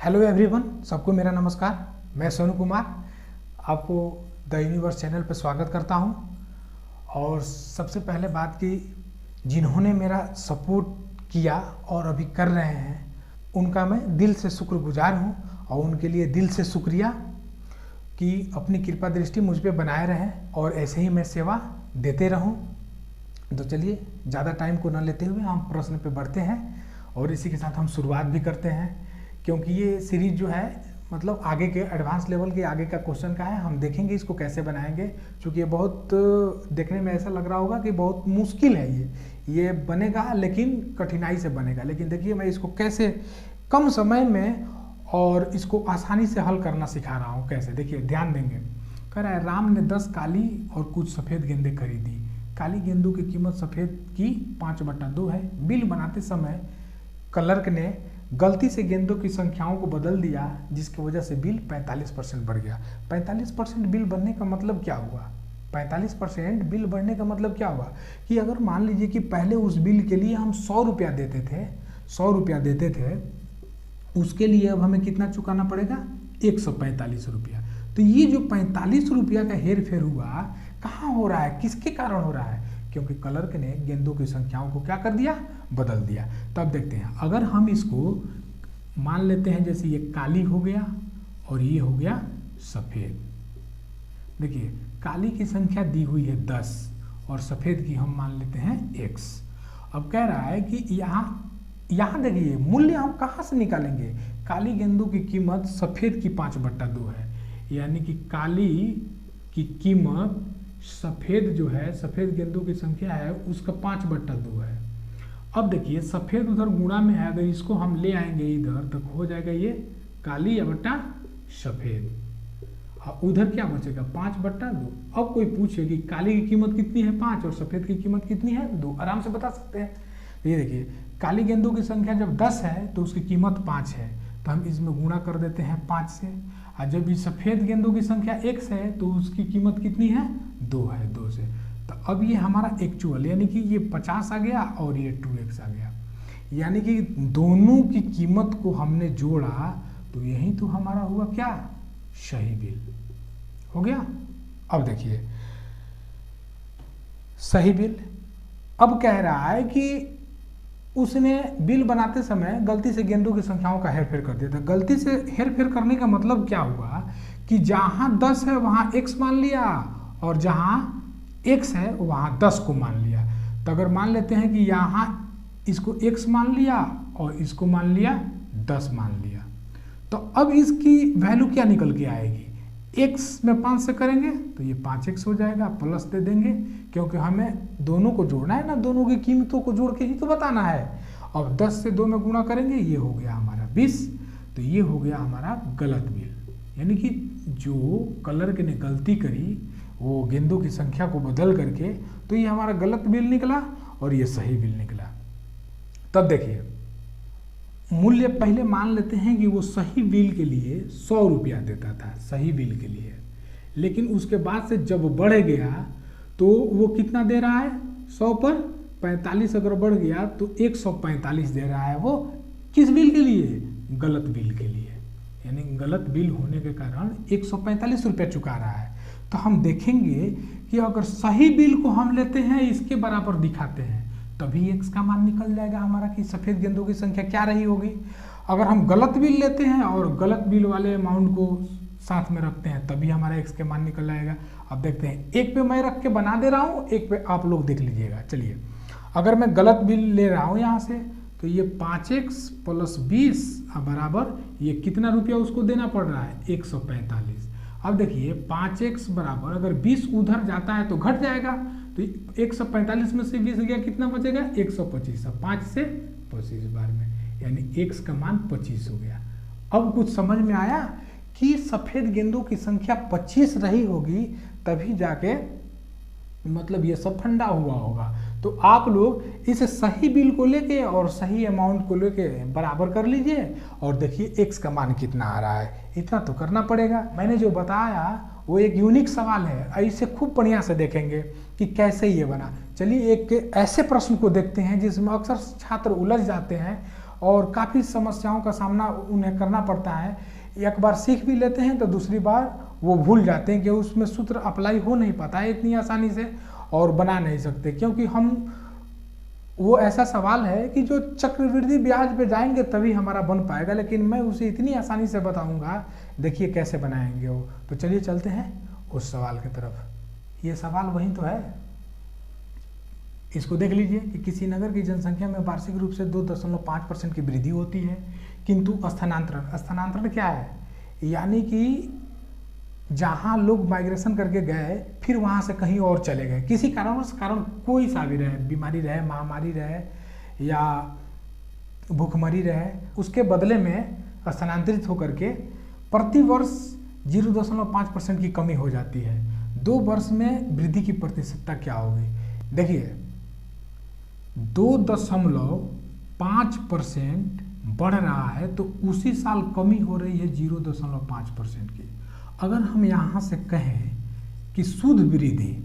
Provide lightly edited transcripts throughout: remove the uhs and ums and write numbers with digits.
Hello everyone, सबको मेरा नमस्कार। मैं सोनू कुमार आपको द यूनिवर्स चैनल पर स्वागत करता हूं। और सबसे पहले बात की, जिन्होंने मेरा सपोर्ट किया और अभी कर रहे हैं उनका मैं दिल से शुक्रगुजार हूं और उनके लिए दिल से शुक्रिया कि अपनी कृपा दृष्टि मुझ पे बनाए रहें और ऐसे ही मैं सेवा देते रहूं। तो चलिए ज़्यादा टाइम को न लेते हुए हम प्रश्न पे बढ़ते हैं और इसी के साथ हम शुरुआत भी करते हैं, क्योंकि ये सीरीज जो है मतलब आगे के एडवांस लेवल के आगे का क्वेश्चन का है। हम देखेंगे इसको कैसे बनाएंगे, क्योंकि ये बहुत देखने में ऐसा लग रहा होगा कि बहुत मुश्किल है। ये बनेगा लेकिन कठिनाई से बनेगा। लेकिन देखिए मैं इसको कैसे कम समय में और इसको आसानी से हल करना सिखा रहा हूँ। कैसे, देखिए ध्यान देंगे। कह रहा है राम ने 10 काली और कुछ सफ़ेद गेंदें खरीदी। काली गेंदों की कीमत सफ़ेद की 5/2 है। बिल बनाते समय क्लर्क ने गलती से गेंदों की संख्याओं को बदल दिया, जिसकी वजह से बिल 45% बढ़ गया। 45% बिल बढ़ने का मतलब क्या हुआ? 45% बिल बढ़ने का मतलब क्या हुआ कि अगर मान लीजिए कि पहले उस बिल के लिए हम 100 रुपया देते थे, उसके लिए अब हमें कितना चुकाना पड़ेगा? 145 रुपया। तो ये जो 45 रुपया का हेर फेर हुआ, कहाँ हो रहा है, किसके कारण हो रहा है? क्योंकि क्लर्क ने गेंदों की संख्याओं को क्या कर दिया? बदल दिया। तब देखते हैं, अगर हम इसको मान लेते हैं जैसे ये काली हो गया और ये हो गया सफ़ेद। देखिए काली की संख्या दी हुई है 10 और सफ़ेद की हम मान लेते हैं x। अब कह रहा है कि यहाँ देखिए मूल्य हम कहाँ से निकालेंगे? काली गेंदों की कीमत सफ़ेद की 5/2 है, यानी कि काली की कीमत सफ़ेद जो है, सफ़ेद गेंदों की संख्या है उसका 5/2 है। अब देखिए सफ़ेद उधर गुणा में है, अगर इसको हम ले आएंगे इधर तक हो जाएगा ये काली बटा सफ़ेद, और उधर क्या बचेगा? 5/2। अब कोई पूछे कि काली की कीमत कितनी है? 5 और सफ़ेद की कीमत कितनी है? 2। आराम से बता सकते हैं। ये देखिए काली गेंदों की संख्या जब 10 है तो उसकी कीमत 5 है, तो हम इसमें गुणा कर देते हैं 5 से। और जब ये सफ़ेद गेंदों की संख्या x है तो उसकी कीमत कितनी है? 2 है, 2 से। तो अब ये हमारा एक्चुअल यानी कि ये 50 आ गया और ये 2x आ गया, यानी कि दोनों की कीमत को हमने जोड़ा तो यही तो हमारा हुआ क्या? सही बिल हो गया। अब देखिए सही बिल। अब कह रहा है कि उसने बिल बनाते समय गलती से गेंदों की संख्याओं का हेरफेर कर दिया था। गलती से हेरफेर करने का मतलब क्या हुआ कि जहां 10 है वहां x मान लिया और जहां x है वहां 10 को मान लिया। तो अगर मान लेते हैं कि यहाँ इसको x मान लिया और इसको मान लिया 10 मान लिया, तो अब इसकी वैल्यू क्या निकल के आएगी? x में 5 से करेंगे तो ये 5x हो जाएगा, प्लस दे देंगे क्योंकि हमें दोनों को जोड़ना है ना, दोनों की कीमतों को जोड़ के ही तो बताना है। अब 10 से 2 में गुणा करेंगे, ये हो गया हमारा 20। तो ये हो गया हमारा गलत बिल, यानी कि जो क्लर्क ने गलती करी वो गेंदों की संख्या को बदल करके, तो ये हमारा गलत बिल निकला और ये सही बिल निकला। तब देखिए मूल्य पहले मान लेते हैं कि वो सही बिल के लिए 100 रुपया देता था, सही बिल के लिए। लेकिन उसके बाद से जब बढ़ गया तो वो कितना दे रहा है? 100 पर 45 अगर बढ़ गया तो 145 दे रहा है। वो किस बिल के लिए? गलत बिल के लिए। यानी गलत बिल होने के कारण 145 रुपया चुका रहा है। तो हम देखेंगे कि अगर सही बिल को हम लेते हैं, इसके बराबर दिखाते हैं, तभी x का मान निकल जाएगा हमारा कि सफ़ेद गेंदों की संख्या क्या रही होगी। अगर हम गलत बिल लेते हैं और गलत बिल वाले अमाउंट को साथ में रखते हैं, तभी हमारा x के मान निकल जाएगा। अब देखते हैं, एक पे मैं रख के बना दे रहा हूँ, एक पे आप लोग देख लीजिएगा। चलिए अगर मैं गलत बिल ले रहा हूँ यहाँ से, तो ये 5x + 20 बराबर ये कितना रुपया उसको देना पड़ रहा है? 145। अब देखिए 5x बराबर अगर 20 उधर जाता है तो घट जाएगा, तो 145 में से 20 गया, कितना बचेगा? 125। 5 से 25 बार में, यानी x का मान 25 हो गया। अब कुछ समझ में आया कि सफ़ेद गेंदों की संख्या 25 रही होगी, तभी जाके मतलब ये सब फंडा हुआ होगा। तो आप लोग इस सही बिल को लेके और सही अमाउंट को लेके बराबर कर लीजिए और देखिए x का मान कितना आ रहा है। इतना तो करना पड़ेगा। मैंने जो बताया वो एक यूनिक सवाल है, इसे खूब बढ़िया से देखेंगे कि कैसे ये बना। चलिए एक ऐसे प्रश्न को देखते हैं जिसमें अक्सर छात्र उलझ जाते हैं और काफ़ी समस्याओं का सामना उन्हें करना पड़ता है। एक बार सीख भी लेते हैं तो दूसरी बार वो भूल जाते हैं कि उसमें सूत्र अप्लाई हो नहीं पाता है इतनी आसानी से और बना नहीं सकते, क्योंकि हम वो ऐसा सवाल है कि जो चक्रवृद्धि ब्याज पे जाएंगे तभी हमारा बन पाएगा, लेकिन मैं उसे इतनी आसानी से बताऊंगा, देखिए कैसे बनाएंगे वो। तो चलिए चलते हैं उस सवाल की तरफ। ये सवाल वही तो है, इसको देख लीजिए कि किसी नगर की जनसंख्या में वार्षिक रूप से 2.5% की वृद्धि होती है, किंतु स्थानांतरण क्या है, यानी कि जहाँ लोग माइग्रेशन करके गए फिर वहाँ से कहीं और चले गए, किसी कारण कोई सा भी रहे, बीमारी रहे, महामारी रहे या भूखमरी रहे, उसके बदले में स्थानांतरित होकर के प्रति वर्ष 0.5% की कमी हो जाती है। 2 वर्ष में वृद्धि की प्रतिशतता क्या होगी? देखिए 2.5% बढ़ रहा है तो उसी साल कमी हो रही है 0.5% की। अगर हम यहाँ से कहें कि शुद्ध वृद्धि,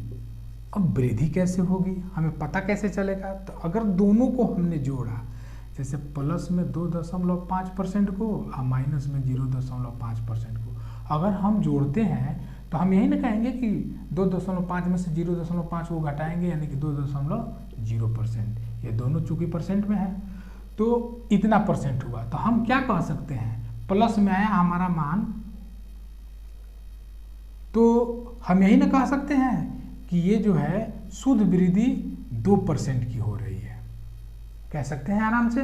अब वृद्धि कैसे होगी, हमें पता कैसे चलेगा? तो अगर दोनों को हमने जोड़ा, जैसे प्लस में 2.5% को और माइनस में 0.5% को अगर हम जोड़ते हैं तो हम यही ना कहेंगे कि 2.5 में से 0.5 को घटाएंगे यानी कि 2.0%। ये दोनों चूंकि परसेंट में है तो इतना परसेंट हुआ, तो हम क्या कह सकते हैं, प्लस में आया हमारा मान, तो हम यही ना कह सकते हैं कि ये जो है शुद्ध वृद्धि 2% की हो रही है। कह सकते हैं आराम से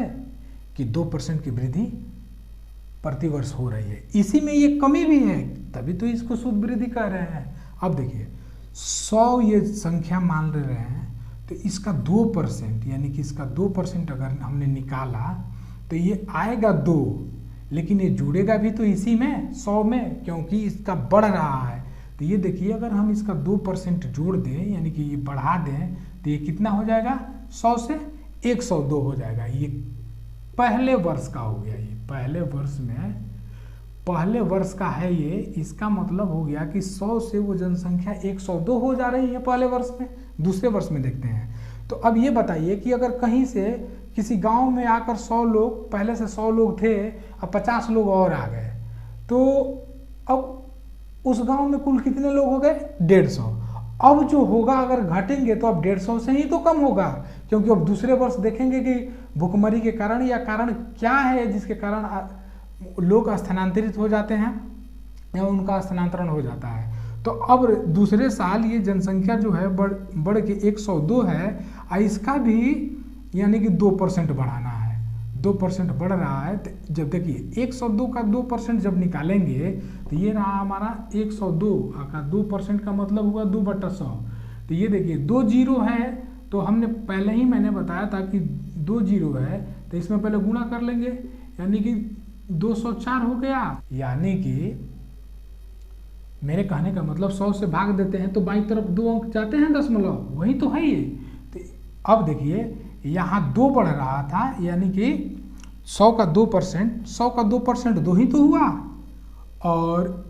कि 2% की वृद्धि प्रतिवर्ष हो रही है, इसी में ये कमी भी है, तभी तो इसको शुद्ध वृद्धि कह रहे हैं। अब देखिए 100 ये संख्या मान ले रहे हैं तो इसका 2% यानी कि इसका 2% अगर हमने निकाला तो ये आएगा 2, लेकिन ये जुड़ेगा भी तो इसी में 100 में, क्योंकि इसका बढ़ रहा है। तो ये देखिए अगर हम इसका 2% जोड़ दें यानी कि ये बढ़ा दें तो ये कितना हो जाएगा, 100 से 102 हो जाएगा। ये पहले वर्ष का हो गया, ये पहले वर्ष का है ये, इसका मतलब हो गया कि 100 से वो जनसंख्या 102 हो जा रही है पहले वर्ष में। दूसरे वर्ष में देखते हैं, तो अब ये बताइए कि अगर कहीं से किसी गांव में आकर 100 लोग, पहले से 100 लोग थे अब 50 लोग और आ गए, तो अब उस गांव में कुल कितने लोग हो गए, 150। अब जो होगा अगर घटेंगे तो अब 150 से ही तो कम होगा, क्योंकि अब दूसरे वर्ष देखेंगे कि भूखमरी के कारण या कारण क्या है जिसके कारण लोग स्थानांतरित हो जाते हैं या उनका स्थानांतरण हो जाता है। तो अब दूसरे साल ये जनसंख्या जो है बढ़ के 102 है, इसका भी यानी कि 2% बढ़ाना है, 2% बढ़ रहा है। तो जब देखिए 102 का 2% जब निकालेंगे तो ये रहा हमारा 102 का 2% का मतलब हुआ 2/100। तो ये देखिए 2 जीरो है, तो हमने पहले ही मैंने बताया था कि 2 जीरो है तो इसमें पहले गुणा कर लेंगे यानी कि 204 हो गया। यानी कि मेरे कहने का मतलब 100 से भाग देते हैं तो बाईं तरफ 2 अंक जाते हैं दशमलव, वही तो है ये। तो अब देखिए यहाँ 2 बढ़ रहा था यानी कि 100 का 2% 2 ही तो हुआ, और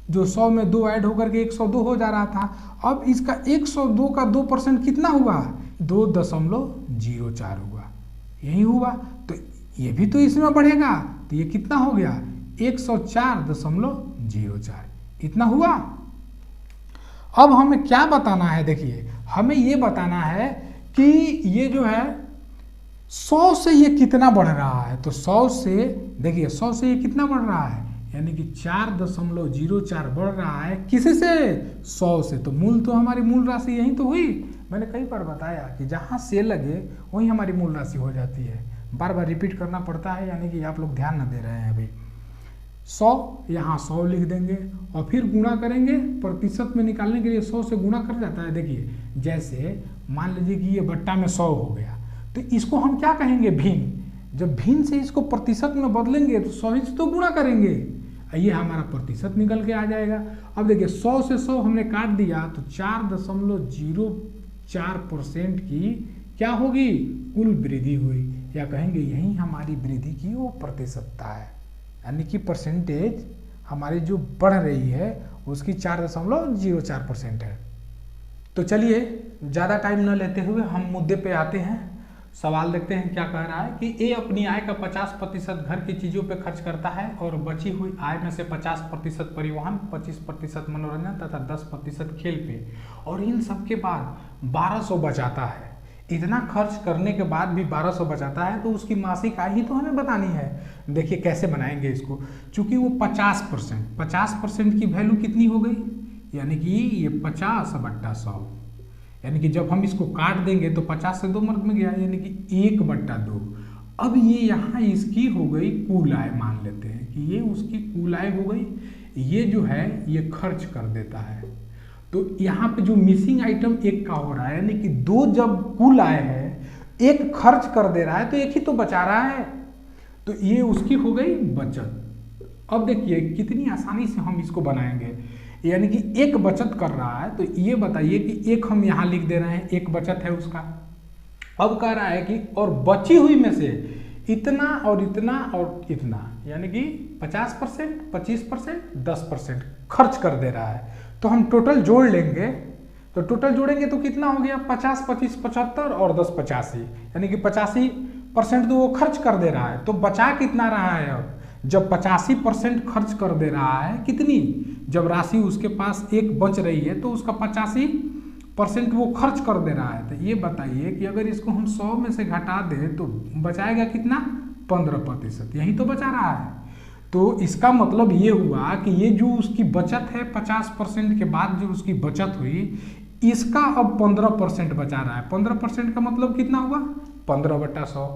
जो 100 में 2 ऐड होकर के 102 हो जा रहा था। अब इसका 102 का 2% कितना हुआ, 2.04 हुआ, यही हुआ। तो ये भी तो इसमें बढ़ेगा, तो ये कितना हो गया 104.04, इतना हुआ। अब हमें क्या बताना है, देखिए हमें ये बताना है कि ये जो है 100 से ये कितना बढ़ रहा है। तो 100 से देखिए 100 से ये कितना बढ़ रहा है यानी कि 4.04 बढ़ रहा है, किसी से 100 से। तो मूल तो हमारी मूल राशि यही तो हुई, मैंने कई बार बताया कि जहाँ से लगे वहीं हमारी मूल राशि हो जाती है। बार बार रिपीट करना पड़ता है, यानी कि आप लोग ध्यान न दे रहे हैं अभी। 100 यहाँ 100 लिख देंगे और फिर गुणा करेंगे, प्रतिशत में निकालने के लिए 100 से गुणा कर जाता है। देखिए जैसे मान लीजिए कि ये बट्टा में 100 हो गया, तो इसको हम क्या कहेंगे, भिन्न। जब भिन्न से इसको प्रतिशत में बदलेंगे तो 100 से तो गुणा करेंगे, ये हमारा प्रतिशत निकल के आ जाएगा। अब देखिए 100 से 100 हमने काट दिया तो 4.04% की क्या होगी, कुल वृद्धि हुई, या कहेंगे यही हमारी वृद्धि की वो प्रतिशतता है, यानी कि परसेंटेज हमारी जो बढ़ रही है उसकी 4.04% है। तो चलिए ज़्यादा टाइम न लेते हुए हम मुद्दे पे आते हैं। सवाल देखते हैं क्या कह रहा है कि ए अपनी आय का 50% घर की चीज़ों पे खर्च करता है और बची हुई आय में से 50% परिवहन, 25% मनोरंजन तथा 10% खेल पे, और इन सब के बाद 1200 बचाता है। इतना खर्च करने के बाद भी 1200 बचाता है, तो उसकी मासिक आय ही तो हमें बतानी है। देखिए कैसे बनाएंगे इसको, चूंकि वो 50% की वैल्यू कितनी हो गई, यानी कि ये 50/100, यानी कि जब हम इसको काट देंगे तो 50 से 2 मर्द में गया, यानी कि 1/2। अब ये यहाँ इसकी हो गई कुल आय, मान लेते हैं कि ये उसकी कुल आय हो गई। ये जो है ये खर्च कर देता है, तो यहाँ पे जो मिसिंग आइटम एक का हो रहा है, यानी कि 2 जब कुल आय है, एक खर्च कर दे रहा है तो एक ही तो बचा रहा है, तो ये उसकी हो गई बचत। अब देखिए कितनी आसानी से हम इसको बनाएंगे, यानी कि एक बचत कर रहा है, तो ये बताइए कि एक हम यहाँ लिख दे रहे हैं, एक बचत है उसका। अब कह रहा है कि और बची हुई में से इतना और इतना और इतना, यानी कि 50%, 25%, 10% खर्च कर दे रहा है। तो हम टोटल जोड़ लेंगे, तो टोटल जोड़ेंगे तो कितना हो गया, 50, 25, 75 और 10, 85, यानी कि 85% तो वो खर्च कर दे रहा है। तो बचा कितना रहा है, अब जब 85% खर्च कर दे रहा है, कितनी, जब राशि उसके पास एक बच रही है तो उसका 85% वो खर्च कर दे रहा है। तो ये बताइए कि अगर इसको हम 100 में से घटा दें तो बचाएगा कितना, 15%, यही तो बचा रहा है। तो इसका मतलब ये हुआ कि ये जो उसकी बचत है 50% के बाद जो उसकी बचत हुई, इसका अब 15% बचा रहा है। 15% का मतलब कितना हुआ, 15/100।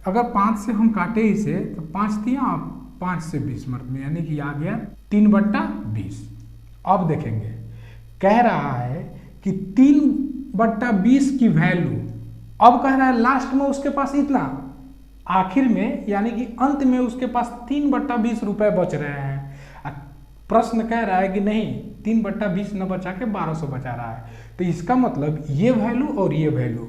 अगर 5 से हम काटे इसे तो 5 दिया, 5 से 20 मर्द में, यानी कि आ गया 3/20। अब देखेंगे कह रहा है कि 3/20 की वैल्यू, अब कह रहा है लास्ट में उसके पास इतना, आखिर में यानी कि अंत में उसके पास 3/20 रुपए बच रहे हैं। प्रश्न कह रहा है कि नहीं, 3/20 न बचा के 1200 बचा रहा है। तो इसका मतलब ये वैल्यू और ये वैल्यू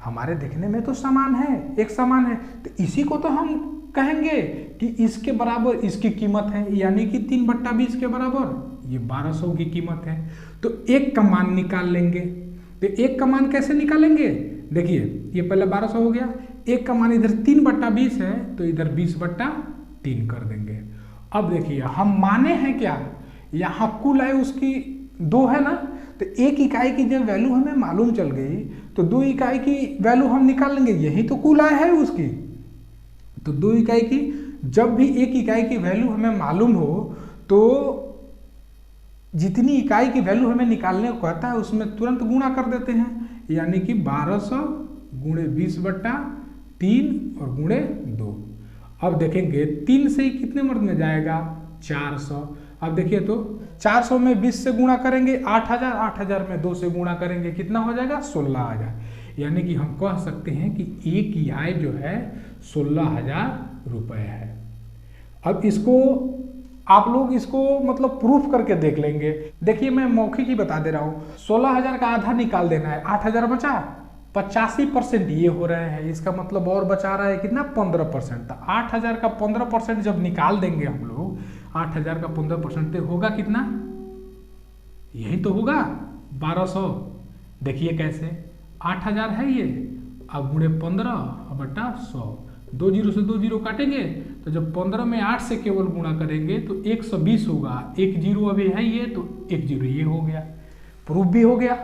हमारे देखने में तो समान है, एक समान है, तो इसी को तो हम कहेंगे कि इसके बराबर इसकी कीमत है, यानी कि 3/20 के बराबर ये 1200 की कीमत है। तो एक का मान निकाल लेंगे। तो एक का मान कैसे निकालेंगे, देखिए ये पहले 1200 हो गया, एक का मान इधर 3/20 है तो इधर 20/3 कर देंगे। अब देखिए हम माने हैं क्या, यहाँ कुल आय उसकी 2 है ना, तो 1 इकाई की जब वैल्यू हमें मालूम चल गई तो 2 इकाई की वैल्यू हम निकाल लेंगे, यही तो कुल आय है उसकी। तो 2 इकाई की, जब भी 1 इकाई की वैल्यू हमें मालूम हो तो जितनी इकाई की वैल्यू हमें निकालने को कहता है उसमें तुरंत गुणा कर देते हैं, यानी कि 1200 गुणे 20/3 और गुणे 2। अब देखेंगे 3 से ही कितने मर्द में जाएगा, 400। अब देखिए तो 400 में 20 से गुणा करेंगे 8000, 8000 में 2 से गुणा करेंगे कितना हो जाएगा, 16000। यानी कि हम कह सकते हैं कि एक की आय जो है 16000 रुपये है। अब इसको आप लोग इसको मतलब प्रूफ करके देख लेंगे। देखिए मैं मौखिक ही बता दे रहा हूँ, 16000 का आधा निकाल देना है, 8000 बचा, 85% ये हो रहे हैं, इसका मतलब और बचा रहा है कितना, 15%। तो 8000 का 15% जब निकाल देंगे हम लोग, 8000 का 15% तो होगा कितना, यही तो होगा 1200। देखिए कैसे, 8000 है ये, अब गुणे 15/100, 2 जीरो से 2 जीरो काटेंगे तो जब 15 में 8 से केवल गुणा करेंगे तो 120 होगा, 1 जीरो अभी है ये, तो 1 जीरो ये हो गया, प्रूफ भी हो गया।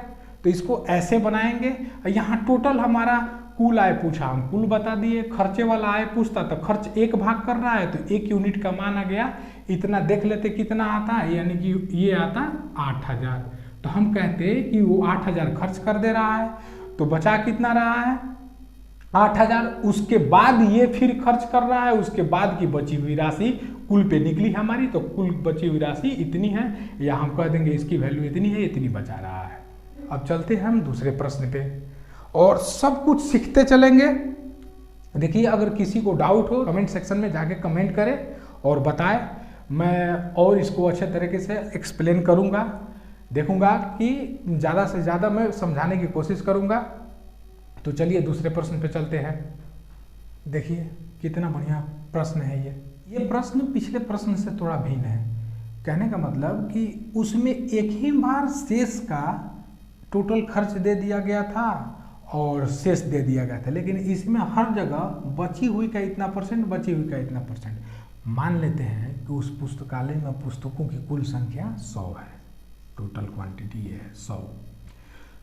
तो इसको ऐसे बनाएंगे। यहाँ टोटल हमारा कुल आय पूछा, हम कुल बता दिए, खर्चे वाला आय पूछता तो खर्च 1 भाग कर रहा है तो 1 यूनिट का मान आ गया, इतना देख लेते कितना आता है, यानी कि ये आता 8000। तो हम कहते कि वो 8000 खर्च कर दे रहा है, तो बचा कितना रहा है, 8000। उसके बाद ये फिर खर्च कर रहा है, उसके बाद की बची हुई राशि कुल पे निकली हमारी, तो कुल बची हुई राशि इतनी है, या हम कह देंगे इसकी वैल्यू इतनी है, इतनी बचा रहा है। अब चलते हैं हम दूसरे प्रश्न पे और सब कुछ सीखते चलेंगे। देखिए अगर किसी को डाउट हो कमेंट सेक्शन में जाके कमेंट करें और बताएं, मैं और इसको अच्छे तरीके से एक्सप्लेन करूंगा, देखूंगा कि ज़्यादा से ज़्यादा मैं समझाने की कोशिश करूंगा। तो चलिए दूसरे प्रश्न पे चलते हैं। देखिए कितना बढ़िया प्रश्न है ये प्रश्न पिछले प्रश्न से थोड़ा भिन्न है। कहने का मतलब कि उसमें एक ही बार शेष का टोटल खर्च दे दिया गया था और शेष दे दिया गया था, लेकिन इसमें हर जगह बची हुई का इतना परसेंट, बची हुई का इतना परसेंट। मान लेते हैं कि उस पुस्तकालय में पुस्तकों की कुल संख्या 100 है, टोटल क्वांटिटी ये है 100।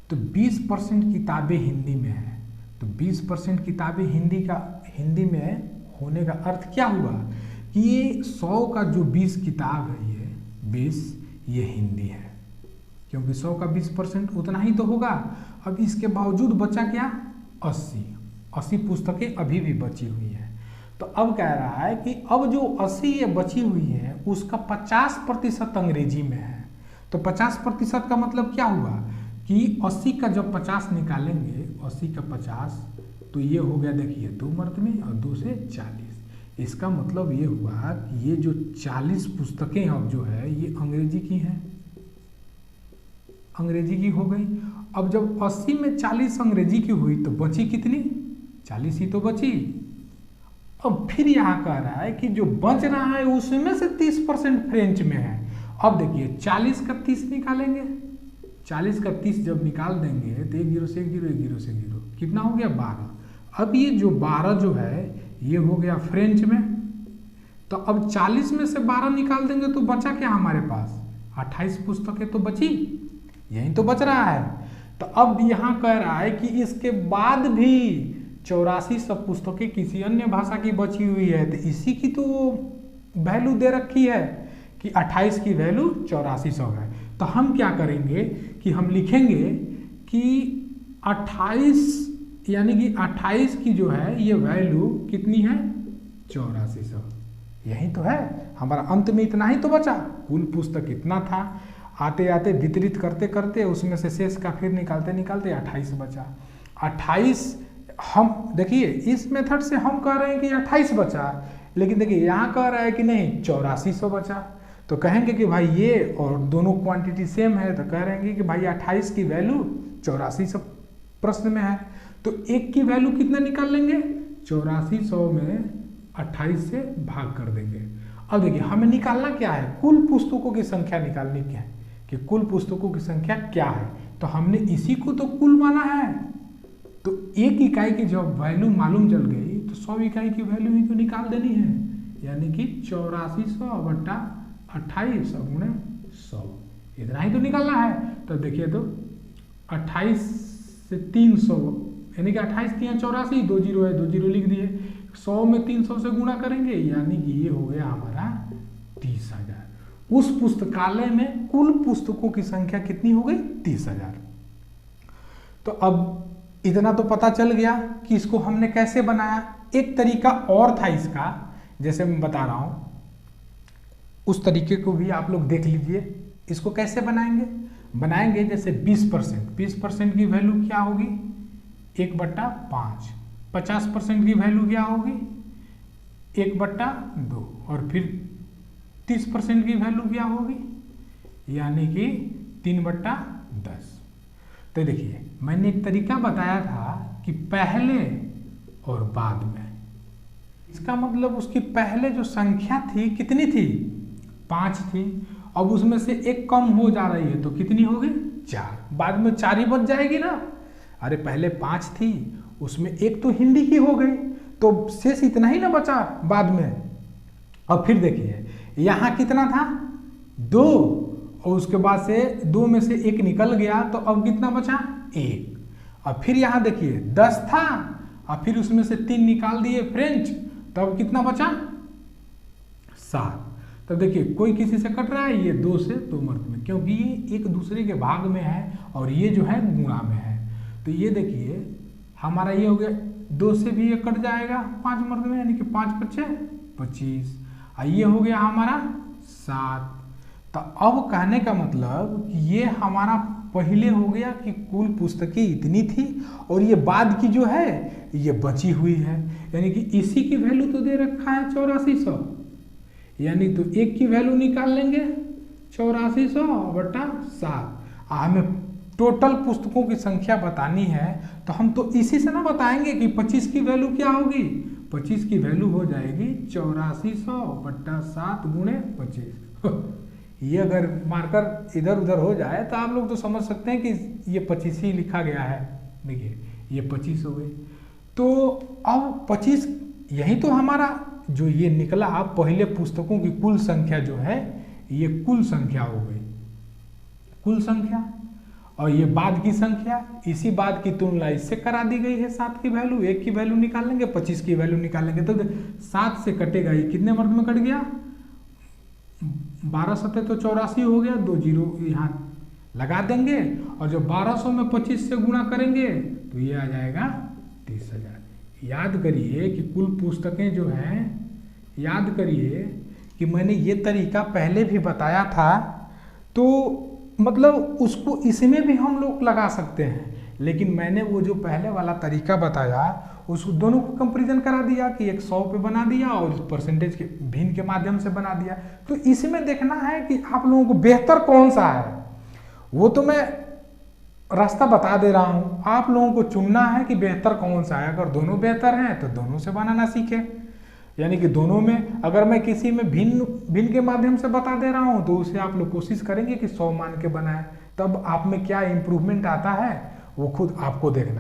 तो 20% किताबें हिंदी में है, तो 20% किताबें हिंदी में होने का अर्थ क्या हुआ कि ये 100 का जो 20 किताब है, ये 20 ये हिंदी है, क्योंकि 100 का 20% उतना ही तो होगा। अब इसके बावजूद बचा क्या, 80 पुस्तकें अभी भी बची हुई हैं। तो अब कह रहा है कि अब जो 80 ये बची हुई है उसका 50% अंग्रेजी में है। तो 50% का मतलब क्या हुआ कि 80 का जब 50 निकालेंगे, 80 का 50 तो ये हो गया, देखिए 2 मर्तबे और 2 से 40। इसका मतलब ये हुआ कि ये जो 40 पुस्तकें अब जो है ये अंग्रेजी की हैं, अंग्रेजी की हो गई। अब जब 80 में 40 अंग्रेजी की हुई तो बची कितनी, 40 ही तो बची। अब फिर यहाँ कह रहा है कि जो बच रहा है उसमें से 30% फ्रेंच में है। अब देखिए 40 का 30 निकालेंगे, 40 का 30 जब निकाल देंगे तो 1 0 से 1 0, 1 0 से 1 0, कितना हो गया 12। अब ये जो 12 जो है ये हो गया फ्रेंच में। तो अब 40 में से 12 निकाल देंगे तो बचा क्या हमारे पास, 28 पुस्तकें तो बची, यही तो बच रहा है। तो अब यहाँ कह रहा है कि इसके बाद भी 84 सब पुस्तकें किसी अन्य भाषा की बची हुई है, तो इसी की तो वैल्यू दे रखी है कि 28 की वैल्यू 8400 है। तो हम क्या करेंगे कि हम लिखेंगे कि 28 यानी कि 28 की जो है ये वैल्यू कितनी है, 8400। यही तो है हमारा, अंत में इतना ही तो बचा। कुल पुस्तक इतना था, आते आते वितरित करते करते उसमें से शेष का फिर निकालते निकालते 28 बचा। 28 हम देखिए इस मेथड से हम कह रहे हैं कि 28 बचा, लेकिन देखिए यहाँ कह रहा है कि नहीं 8400 बचा। तो कहेंगे कि भाई ये और दोनों क्वांटिटी सेम है, तो कह रहेंगे कि भाई 28 की वैल्यू 8400 प्रश्न में है, तो एक की वैल्यू कितना निकाल लेंगे, 8400 में 28 से भाग कर देंगे। अब देखिए हमें निकालना क्या है, कुल पुस्तकों की संख्या निकालनी क्या है कि कुल पुस्तकों की संख्या क्या है। तो हमने इसी को तो कुल माना है, तो एक इकाई की जब वैल्यू मालूम चल गई तो 100 इकाई की वैल्यू ही तो निकाल देनी है, यानी कि 8400 बटा 28 गुणे 100, इतना ही तो निकालना है। तो देखिए तो 28 से 300 यानी कि 28 3 84, 2 0 है 2 0 लिख दिए, 100 में 300 से गुणा करेंगे यानी कि ये हो गया हमारा 30,000। उस पुस्तकालय में कुल पुस्तकों की संख्या कितनी हो गई, 30,000। तो अब इतना तो पता चल गया कि इसको हमने कैसे बनाया। एक तरीका और था इसका, जैसे मैं बता रहा हूं उस तरीके को भी आप लोग देख लीजिए। इसको कैसे बनाएंगे जैसे 20% की वैल्यू क्या होगी, 1/5। 50% की वैल्यू क्या होगी, 1/2। और फिर 30% की वैल्यू क्या होगी, यानी कि 3/10। तो देखिए मैंने एक तरीका बताया था कि पहले और बाद में, इसका मतलब उसकी पहले जो संख्या थी कितनी थी, 5 थी। अब उसमें से एक कम हो जा रही है तो कितनी होगी, 4। बाद में 4 ही बच जाएगी ना। अरे पहले 5 थी, उसमें एक तो हिंदी की हो गई, तो शेष इतना ही ना बचा बाद में। अब फिर देखिए यहाँ कितना था, 2, और उसके बाद से 2 में से 1 निकल गया, तो अब कितना बचा, 1। अब फिर यहाँ देखिए 10 था, और फिर उसमें से 3 निकाल दिए फ्रेंच, तो अब कितना बचा, 7। तो देखिए कोई किसी से कट रहा है, ये 2 से 2 मर्द में, क्योंकि ये एक दूसरे के भाग में है और ये जो है गुणा में है। तो ये देखिए हमारा ये हो गया, 2 से भी ये कट जाएगा 5 मर्द में, यानी कि 5 × 5 = 25। ये हो गया हमारा 7। तो अब कहने का मतलब ये हमारा पहले हो गया कि कुल पुस्तकें इतनी थी और ये बाद की जो है ये बची हुई है, यानी कि इसी की वैल्यू तो दे रखा है 8400, यानी तो एक की वैल्यू निकाल लेंगे 8400/7। हमें टोटल पुस्तकों की संख्या बतानी है तो हम तो इसी से ना बताएंगे कि 25 की वैल्यू क्या होगी, 25 की वैल्यू हो जाएगी 8400/7 × 25। ये अगर मार्कर इधर उधर हो जाए तो आप लोग तो समझ सकते हैं कि ये 25 ही लिखा गया है। देखिए ये 25 हो गई। तो अब 25, यही तो हमारा जो ये निकला अब पहले पुस्तकों की कुल संख्या जो है ये कुल संख्या हो गई, कुल संख्या। और ये बाद की संख्या, इसी बाद की तुलना इससे करा दी गई है। 7 की वैल्यू, 1 की वैल्यू निकालेंगे, 25 की वैल्यू निकालेंगे तो 7 से कटेगा, ये कितने वर्ग में कट गया, 12 सतह तो 84 हो गया, 2 जीरो यहाँ लगा देंगे और जब 1200 में 25 से गुणा करेंगे तो ये आ जाएगा 30,000। याद करिए कि कुल पुस्तकें जो हैं, याद करिए कि मैंने ये तरीका पहले भी बताया था, तो मतलब उसको इसमें भी हम लोग लगा सकते हैं, लेकिन मैंने वो जो पहले वाला तरीका बताया उस दोनों को कंपैरिजन करा दिया कि एक 100 पे बना दिया और परसेंटेज के भिन्न के माध्यम से बना दिया। तो इसमें देखना है कि आप लोगों को बेहतर कौन सा है, वो तो मैं रास्ता बता दे रहा हूँ, आप लोगों को चुनना है कि बेहतर कौन सा है। अगर दोनों बेहतर हैं तो दोनों से बनाना सीखें, यानी कि दोनों में अगर मैं किसी में भिन्न के माध्यम से बता दे रहा हूं तो उसे आप लोग कोशिश करेंगे कि 100 मान के बनाएं, तब आप में क्या इंप्रूवमेंट आता है वो खुद आपको देखना।